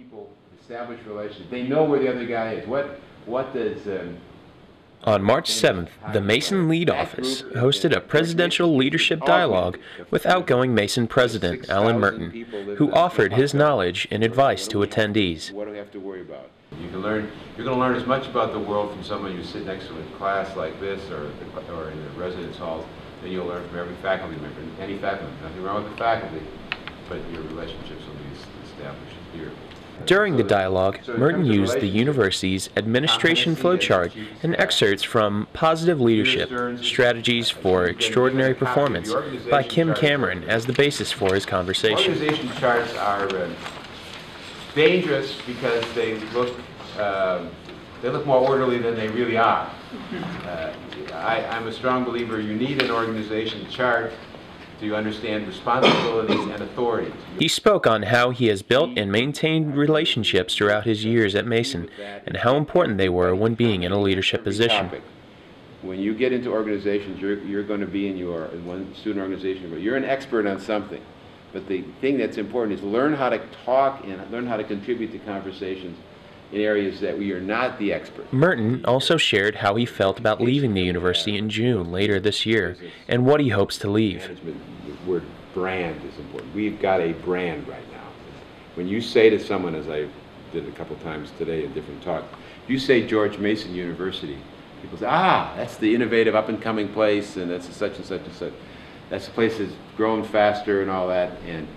people establish relationships. They know where the other guy is. What does... On March 7th, the Mason Lead Office hosted a presidential leadership dialogue with outgoing Mason President Alan Merten, who offered his knowledge and advice to attendees. What do we have to worry about? You're going to learn as much about the world from someone you sit next to in class like this or in the residence halls than you'll learn from every faculty member. Any faculty, nothing wrong with the faculty, but your relationships will be established here. During the dialogue, Merten used the university's administration flowchart and excerpts from Positive Leadership, Strategies for Extraordinary Performance by Kim Cameron as the basis for his conversation. Organization charts are dangerous because they look more orderly than they really are. I'm a strong believer you need an organization chart to understand responsibilities and authorities. He spoke on how he has built and maintained relationships throughout his years at Mason and how important they were when being in a leadership position. When you get into organizations, you're going to be in one student organization, you're an expert on something. But the thing that's important is learn how to talk and learn how to contribute to conversations in areas that we are not the expert. Merten also shared how he felt about leaving the university in June later this year and what he hopes to leave. The word brand is important. We've got a brand right now. When you say to someone, as I did a couple times today in different talks, you say George Mason University, people say, that's the innovative up-and-coming place, and that's such and such and such. That's the place that's growing faster and all that. And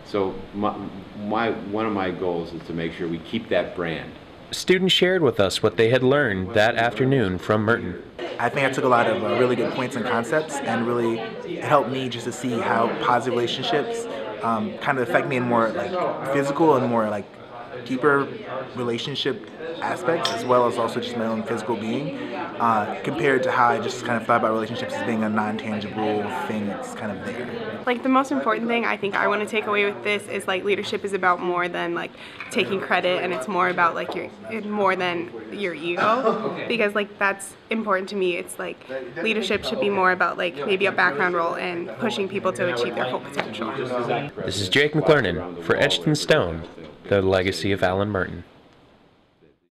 so one of my goals is to make sure we keep that brand. Students shared with us what they had learned that afternoon from Merten. I think I took a lot of really good points and concepts, and really it helped me just to see how positive relationships kind of affect me in more like physical and more like deeper relationship aspects, as well as also just my own physical being, compared to how I just kind of thought about relationships as being a non-tangible thing that's kind of there. Like, the most important thing I think I want to take away with this is like leadership is about more than like taking credit, and it's more about like more than your ego, because like that's important to me. It's like leadership should be more about like maybe a background role and pushing people to achieve their full potential. This is Jake McLernan for Etched in Stone, The Legacy of Alan Merten.